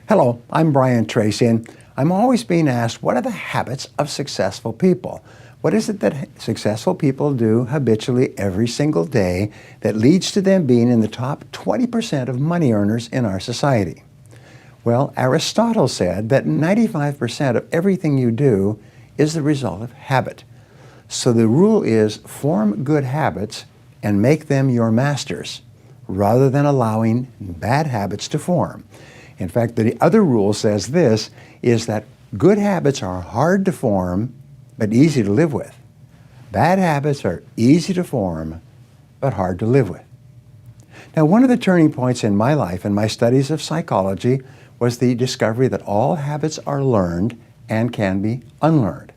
Hello, I'm Brian Tracy, and I'm always being asked, what are the habits of successful people? What is it that successful people do habitually every single day that leads to them being in the top 20% of money earners in our society? Well, Aristotle said that 95% of everything you do is the result of habit. So the rule is form good habits and make them your masters, rather than allowing bad habits to form. In fact, the other rule says this, is that good habits are hard to form, but easy to live with. Bad habits are easy to form, but hard to live with. Now, one of the turning points in my life and my studies of psychology was the discovery that all habits are learned and can be unlearned.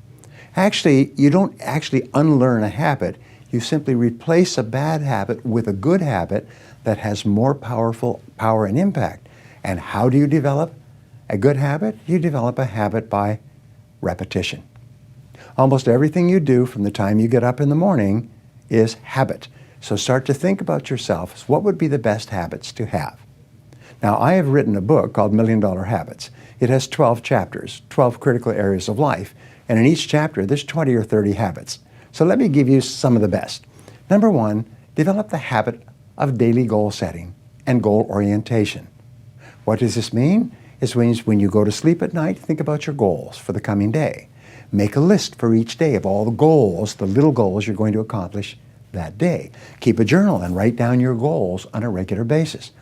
Actually, you don't actually unlearn a habit. You simply replace a bad habit with a good habit that has more power and impact. And how do you develop a good habit? You develop a habit by repetition. Almost everything you do from the time you get up in the morning is habit. So start to think about yourself. What would be the best habits to have? Now, I have written a book called $1 Million Habits. It has 12 chapters, 12 critical areas of life. And in each chapter, there's 20 or 30 habits. So let me give you some of the best. Number one, develop the habit of daily goal setting and goal orientation. What does this mean? It means when you go to sleep at night, think about your goals for the coming day. Make a list for each day of all the goals, the little goals you're going to accomplish that day. Keep a journal and write down your goals on a regular basis.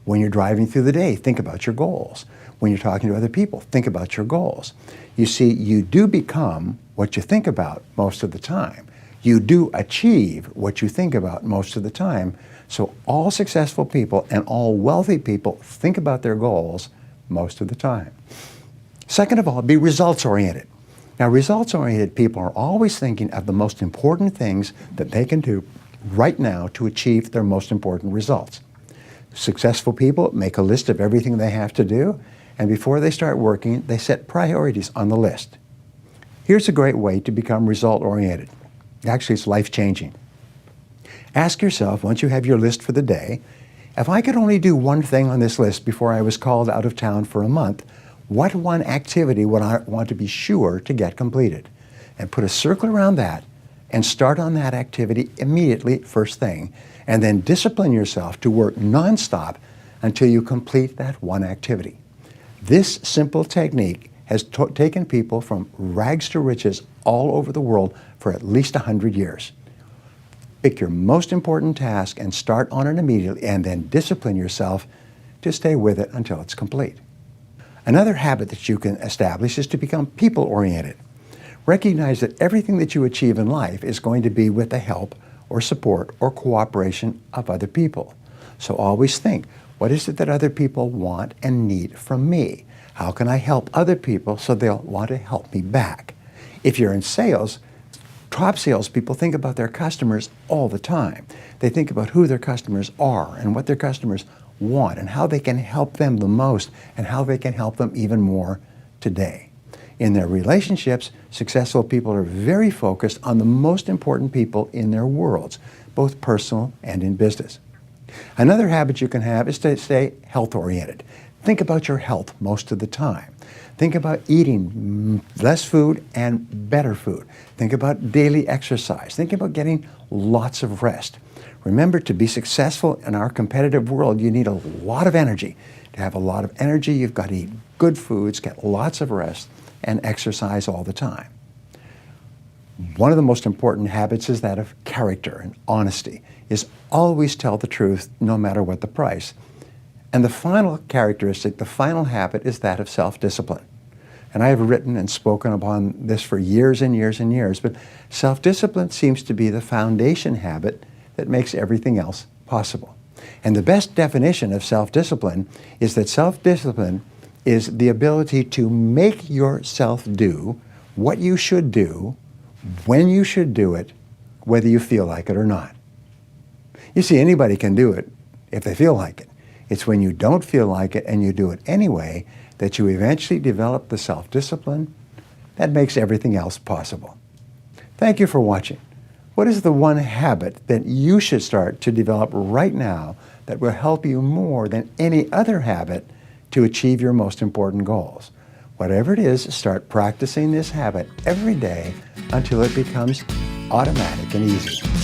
When you're driving through the day, think about your goals. When you're talking to other people, think about your goals. You see, you do become what you think about most of the time. You do achieve what you think about most of the time. So all successful people and all wealthy people think about their goals most of the time. Second of all, be results-oriented. Now, results-oriented people are always thinking of the most important things that they can do right now to achieve their most important results. Successful people make a list of everything they have to do, and before they start working, they set priorities on the list. Here's a great way to become result-oriented. Actually, it's life-changing. Ask yourself, once you have your list for the day, if I could only do one thing on this list before I was called out of town for a month, what one activity would I want to be sure to get completed? And put a circle around that and start on that activity immediately, first thing, and then discipline yourself to work nonstop until you complete that one activity. This simple technique has taken people from rags to riches all over the world for at least 100 years. Pick your most important task and start on it immediately, and then discipline yourself to stay with it until it's complete. Another habit that you can establish is to become people-oriented. Recognize that everything that you achieve in life is going to be with the help or support or cooperation of other people. So always think, what is it that other people want and need from me? How can I help other people so they'll want to help me back? If you're in sales, top salespeople think about their customers all the time. They think about who their customers are and what their customers want and how they can help them the most and how they can help them even more today. In their relationships, successful people are very focused on the most important people in their worlds, both personal and in business. Another habit you can have is to stay health-oriented. Think about your health most of the time. Think about eating less food and better food. Think about daily exercise. Think about getting lots of rest. Remember, to be successful in our competitive world, you need a lot of energy. To have a lot of energy, you've got to eat good foods, get lots of rest, and exercise all the time. One of the most important habits is that of character and honesty, is always tell the truth no matter what the price. And the final characteristic, the final habit, is that of self-discipline. And I have written and spoken upon this for years and years and years, but self-discipline seems to be the foundation habit that makes everything else possible. And the best definition of self-discipline is that self-discipline is the ability to make yourself do what you should do, when you should do it, whether you feel like it or not. You see, anybody can do it if they feel like it. It's when you don't feel like it and you do it anyway that you eventually develop the self-discipline that makes everything else possible. Thank you for watching. What is the one habit that you should start to develop right now that will help you more than any other habit to achieve your most important goals. Whatever it is, start practicing this habit every day until it becomes automatic and easy.